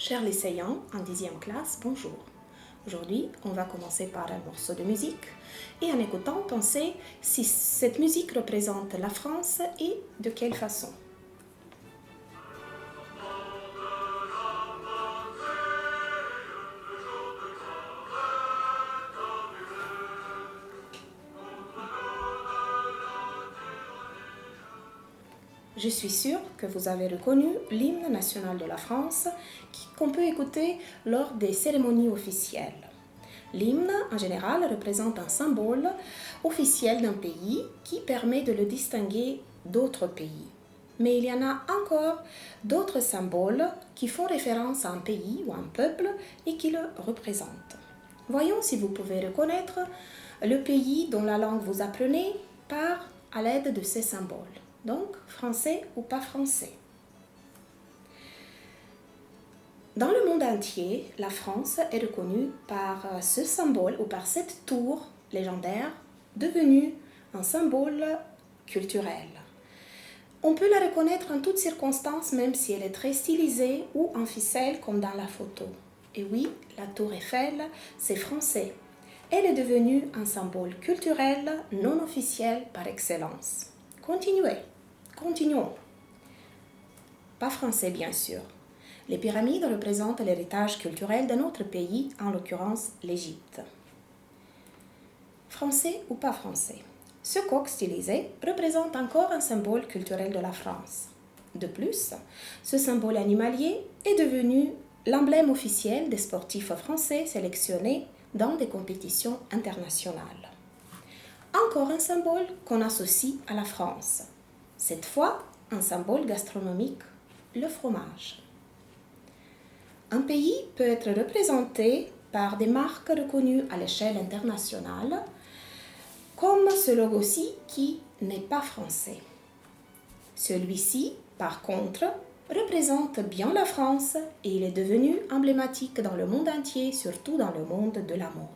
Chers lycéens en 10e classe, bonjour. Aujourd'hui, on va commencer par un morceau de musique et en écoutant, pensez si cette musique représente la France et de quelle façon. Je suis sûre que vous avez reconnu l'hymne national de la France qu'on peut écouter lors des cérémonies officielles. L'hymne, en général, représente un symbole officiel d'un pays qui permet de le distinguer d'autres pays. Mais il y en a encore d'autres symboles qui font référence à un pays ou à un peuple et qui le représentent. Voyons si vous pouvez reconnaître le pays dont la langue vous apprenez par à l'aide de ces symboles. Donc, français ou pas français. Dans le monde entier, la France est reconnue par ce symbole ou par cette tour légendaire devenue un symbole culturel. On peut la reconnaître en toutes circonstances, même si elle est très stylisée ou en ficelle comme dans la photo. Et oui, la tour Eiffel, c'est français. Elle est devenue un symbole culturel non officiel par excellence. Continuons. Pas français, bien sûr. Les pyramides représentent l'héritage culturel d'un autre pays, en l'occurrence l'Égypte. Français ou pas français, ce coq stylisé représente encore un symbole culturel de la France. De plus, ce symbole animalier est devenu l'emblème officiel des sportifs français sélectionnés dans des compétitions internationales. Encore un symbole qu'on associe à la France. Cette fois, un symbole gastronomique, le fromage. Un pays peut être représenté par des marques reconnues à l'échelle internationale, comme ce logo-ci qui n'est pas français. Celui-ci, par contre, représente bien la France et il est devenu emblématique dans le monde entier, surtout dans le monde de la mode.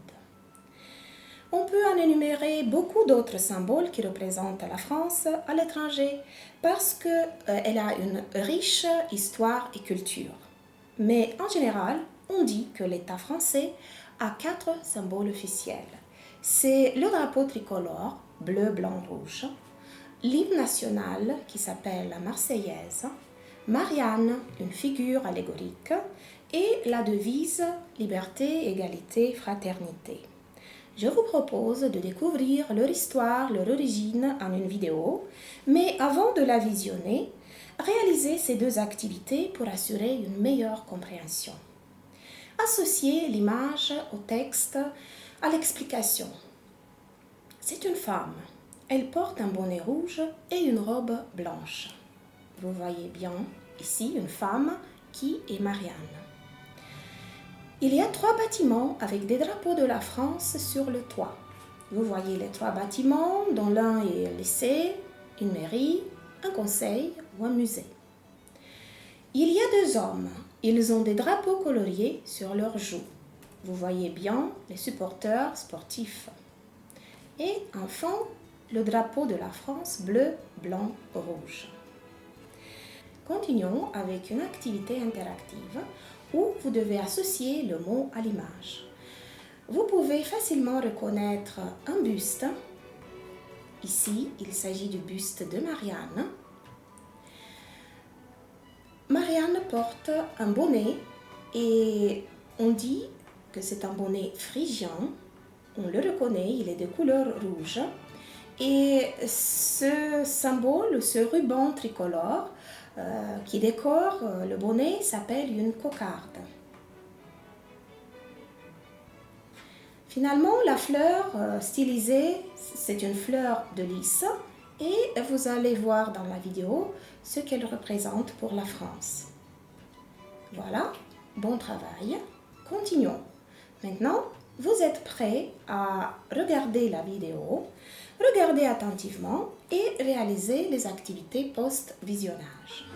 On peut en énumérer beaucoup d'autres symboles qui représentent la France à l'étranger parce qu'elle a une riche histoire et culture. Mais en général, on dit que l'État français a 4 symboles officiels. C'est le drapeau tricolore, bleu, blanc, rouge, l'hymne national qui s'appelle la Marseillaise, Marianne, une figure allégorique, et la devise liberté, égalité, fraternité. Je vous propose de découvrir leur histoire, leur origine en une vidéo, mais avant de la visionner, réalisez ces 2 activités pour assurer une meilleure compréhension. Associez l'image au texte, à l'explication. C'est une femme. Elle porte un bonnet rouge et une robe blanche. Vous voyez bien ici une femme qui est Marianne. Il y a 3 bâtiments avec des drapeaux de la France sur le toit. Vous voyez les 3 bâtiments, dont l'un est un lycée, une mairie, un conseil ou un musée. Il y a 2 hommes. Ils ont des drapeaux coloriés sur leurs joues. Vous voyez bien les supporters sportifs. Et enfin, le drapeau de la France bleu, blanc, rouge. Continuons avec une activité interactive où vous devez associer le mot à l'image. Vous pouvez facilement reconnaître un buste. Ici, il s'agit du buste de Marianne. Marianne porte un bonnet et on dit que c'est un bonnet phrygien. On le reconnaît, il est de couleur rouge. Et ce symbole, ce ruban tricolore qui décore le bonnet s'appelle une cocarde. Finalement, la fleur stylisée, c'est une fleur de lys et vous allez voir dans la vidéo ce qu'elle représente pour la France. Voilà, bon travail. Continuons. Maintenant, vous êtes prêts à regarder la vidéo, regardez attentivement et réaliser les activités post-visionnage.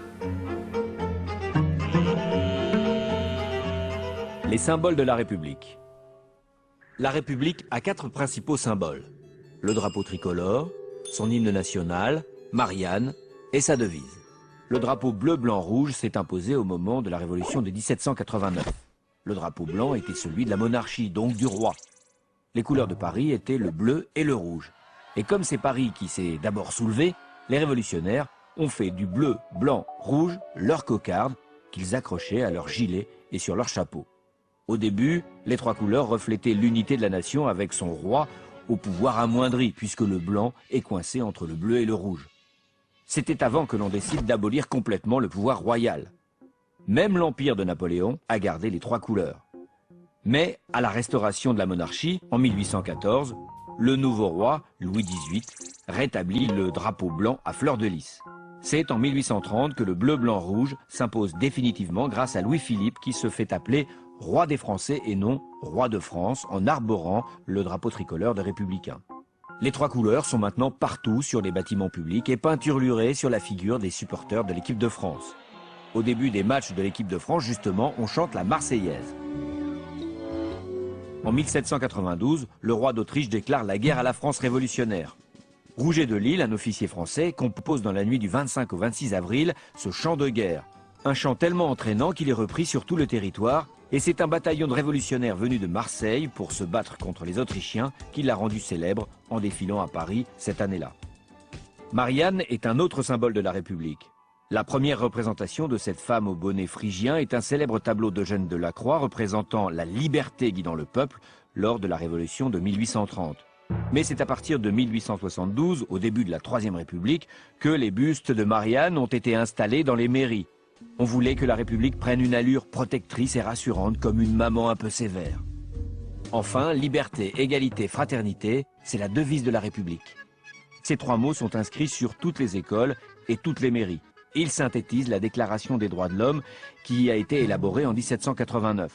Les symboles de la République. La République a 4 principaux symboles. Le drapeau tricolore, son hymne national, Marianne et sa devise. Le drapeau bleu-blanc-rouge s'est imposé au moment de la Révolution de 1789. Le drapeau blanc était celui de la monarchie, donc du roi. Les couleurs de Paris étaient le bleu et le rouge. Et comme c'est Paris qui s'est d'abord soulevé, les révolutionnaires ont fait du bleu, blanc, rouge leur cocarde qu'ils accrochaient à leur gilet et sur leur chapeau. Au début, les trois couleurs reflétaient l'unité de la nation avec son roi au pouvoir amoindri, puisque le blanc est coincé entre le bleu et le rouge. C'était avant que l'on décide d'abolir complètement le pouvoir royal. Même l'empire de Napoléon a gardé les trois couleurs. Mais à la restauration de la monarchie, en 1814, le nouveau roi, Louis XVIII, rétablit le drapeau blanc à fleur de lys. C'est en 1830 que le bleu-blanc-rouge s'impose définitivement grâce à Louis-Philippe qui se fait appeler roi des Français et non roi de France en arborant le drapeau tricolore des Républicains. Les trois couleurs sont maintenant partout sur les bâtiments publics et peinturlurées sur la figure des supporters de l'équipe de France. Au début des matchs de l'équipe de France, justement, on chante la Marseillaise. En 1792, le roi d'Autriche déclare la guerre à la France révolutionnaire. Rouget de Lille, un officier français, compose dans la nuit du 25 au 26 avril ce chant de guerre. Un chant tellement entraînant qu'il est repris sur tout le territoire, et c'est un bataillon de révolutionnaires venus de Marseille pour se battre contre les Autrichiens qui l'a rendu célèbre en défilant à Paris cette année-là. Marianne est un autre symbole de la République. La première représentation de cette femme au bonnet phrygien est un célèbre tableau d'Eugène Delacroix représentant la liberté guidant le peuple lors de la Révolution de 1830. Mais c'est à partir de 1872, au début de la Troisième République, que les bustes de Marianne ont été installés dans les mairies. On voulait que la République prenne une allure protectrice et rassurante comme une maman un peu sévère. Enfin, liberté, égalité, fraternité, c'est la devise de la République. Ces trois mots sont inscrits sur toutes les écoles et toutes les mairies. Ils synthétisent la Déclaration des droits de l'homme qui a été élaborée en 1789.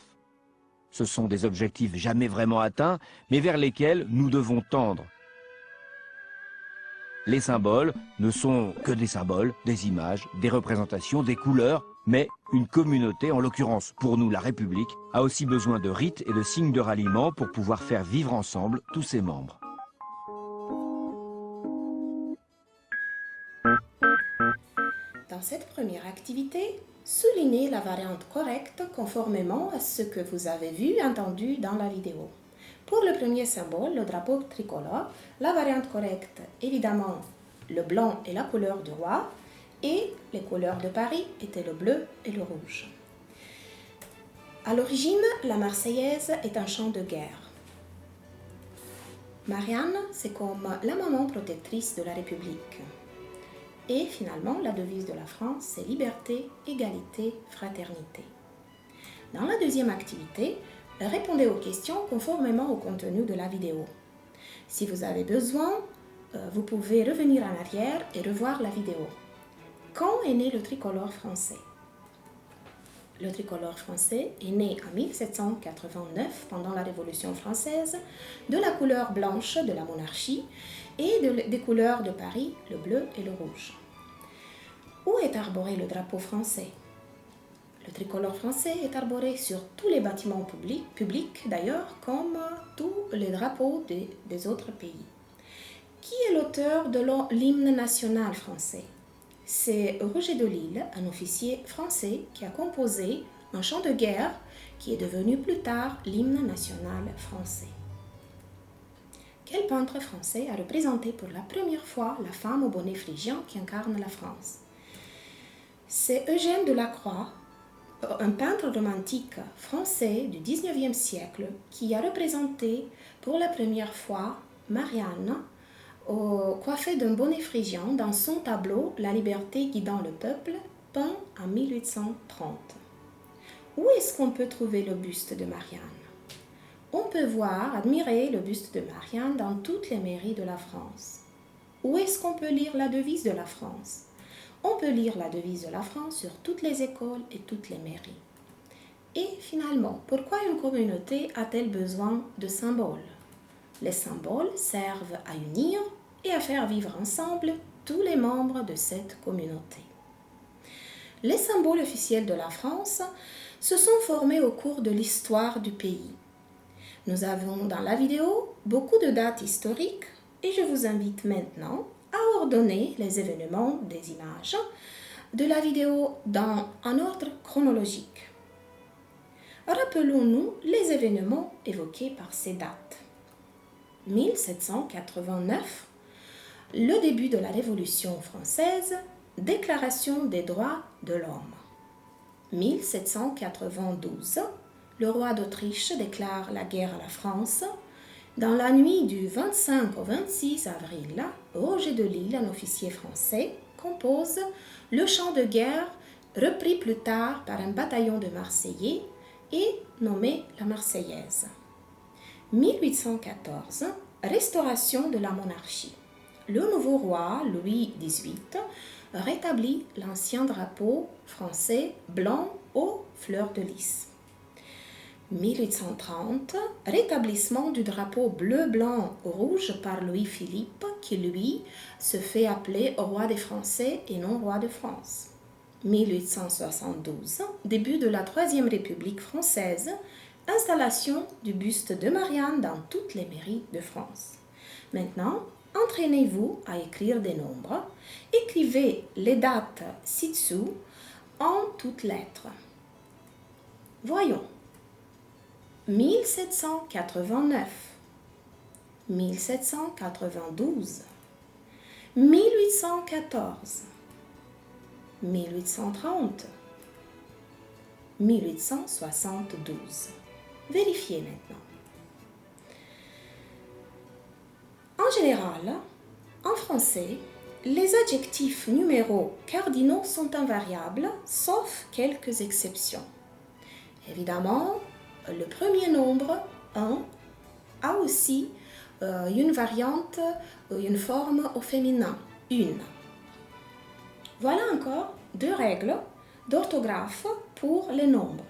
Ce sont des objectifs jamais vraiment atteints, mais vers lesquels nous devons tendre. Les symboles ne sont que des symboles, des images, des représentations, des couleurs, mais une communauté, en l'occurrence pour nous la République, a aussi besoin de rites et de signes de ralliement pour pouvoir faire vivre ensemble tous ses membres. Dans cette première activité, soulignez la variante correcte conformément à ce que vous avez vu et entendu dans la vidéo. Pour le premier symbole, le drapeau tricolore, la variante correcte, évidemment, le blanc est la couleur du roi et les couleurs de Paris étaient le bleu et le rouge. À l'origine, la Marseillaise est un chant de guerre. Marianne, c'est comme la maman protectrice de la République. Et finalement, la devise de la France, c'est liberté, égalité, fraternité. Dans la deuxième activité, répondez aux questions conformément au contenu de la vidéo. Si vous avez besoin, vous pouvez revenir en arrière et revoir la vidéo. Quand est né le tricolore français? Le tricolore français est né en 1789 pendant la Révolution française de la couleur blanche de la monarchie et des couleurs de Paris, le bleu et le rouge. Où est arboré le drapeau français? Le tricolore français est arboré sur tous les bâtiments publics d'ailleurs, comme tous les drapeaux des autres pays. Qui est l'auteur de l'hymne national français? C'est Rouget de Lille, un officier français qui a composé un chant de guerre qui est devenu plus tard l'hymne national français. Quel peintre français a représenté pour la première fois la femme au bonnet phrygien qui incarne la France? C'est Eugène Delacroix, un peintre romantique français du XIXe siècle qui a représenté pour la première fois Marianne coiffée d'un bonnet phrygien dans son tableau « La liberté guidant le peuple » peint en 1830. Où est-ce qu'on peut trouver le buste de Marianne? On peut admirer le buste de Marianne dans toutes les mairies de la France. Où est-ce qu'on peut lire la devise de la France? On peut lire la devise de la France sur toutes les écoles et toutes les mairies. Et finalement, pourquoi une communauté a-t-elle besoin de symboles? Les symboles servent à unir et à faire vivre ensemble tous les membres de cette communauté. Les symboles officiels de la France se sont formés au cours de l'histoire du pays. Nous avons dans la vidéo beaucoup de dates historiques et je vous invite maintenant à ordonner les événements des images de la vidéo dans un ordre chronologique. Rappelons-nous les événements évoqués par ces dates. 1789, le début de la Révolution française, Déclaration des droits de l'homme. 1792, le roi d'Autriche déclare la guerre à la France. Dans la nuit du 25 au 26 avril, Roger de Lisle, un officier français, compose le chant de guerre repris plus tard par un bataillon de Marseillais et nommé la Marseillaise. 1814, restauration de la monarchie. Le nouveau roi, Louis XVIII, rétablit l'ancien drapeau français blanc aux fleurs de lys. 1830, rétablissement du drapeau bleu-blanc-rouge par Louis-Philippe, qui lui se fait appeler roi des Français et non roi de France. 1872, début de la Troisième République française, installation du buste de Marianne dans toutes les mairies de France. Maintenant, entraînez-vous à écrire des nombres. Écrivez les dates ci-dessous en toutes lettres. Voyons. 1789, 1792, 1814, 1830, 1872. Vérifiez maintenant. En général, en français, les adjectifs numéros cardinaux sont invariables, sauf quelques exceptions. Évidemment, le premier nombre, 1, a aussi une variante, une forme au féminin, une. Voilà encore 2 règles d'orthographe pour les nombres.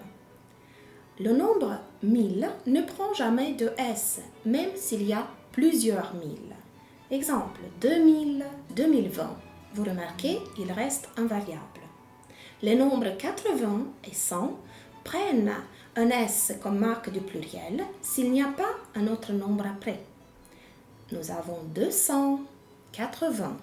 Le nombre 1000 ne prend jamais de S, même s'il y a plusieurs 1000. Exemple, 2000, 2020. Vous remarquez, il reste invariable. Les nombres 80 et 100 prennent un S comme marque du pluriel s'il n'y a pas un autre nombre après. Nous avons 280.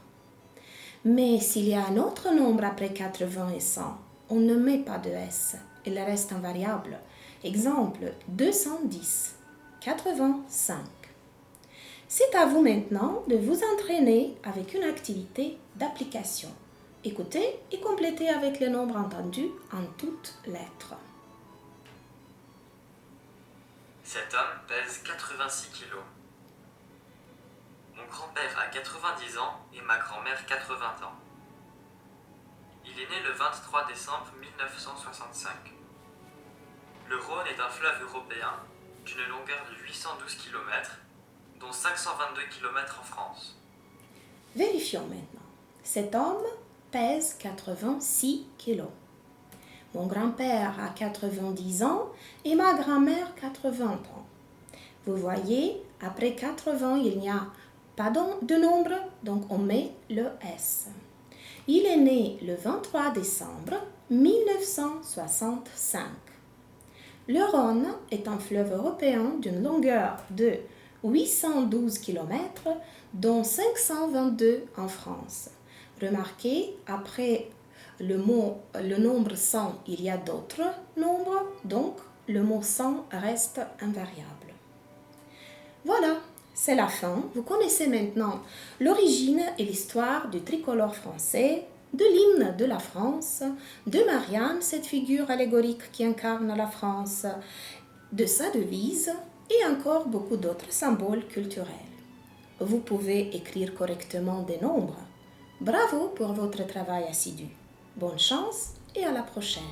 Mais s'il y a un autre nombre après 80 et 100, on ne met pas de S. Il reste invariable. Exemple, 210, 85. C'est à vous maintenant de vous entraîner avec une activité d'application. Écoutez et complétez avec les nombres entendus en toutes lettres. Cet homme pèse 86 kilos. Mon grand-père a 90 ans et ma grand-mère 80 ans. Il est né le 23 décembre 1965. Le Rhône est un fleuve européen d'une longueur de 812 km, dont 522 km en France. Vérifions maintenant. Cet homme pèse 86 kilos. Mon grand-père a 90 ans et ma grand-mère 80 ans. Vous voyez, après 80, il n'y a pas de nombre, donc on met le S. Il est né le 23 décembre 1965. Le Rhône est un fleuve européen d'une longueur de 812 km, dont 522 en France. Remarquez, après le nombre 100, il y a d'autres nombres, donc le mot 100 reste invariable. Voilà, c'est la fin. Vous connaissez maintenant l'origine et l'histoire du tricolore français, de l'hymne de la France, de Marianne, cette figure allégorique qui incarne la France, de sa devise et encore beaucoup d'autres symboles culturels. Vous pouvez écrire correctement des nombres. Bravo pour votre travail assidu. Bonne chance et à la prochaine.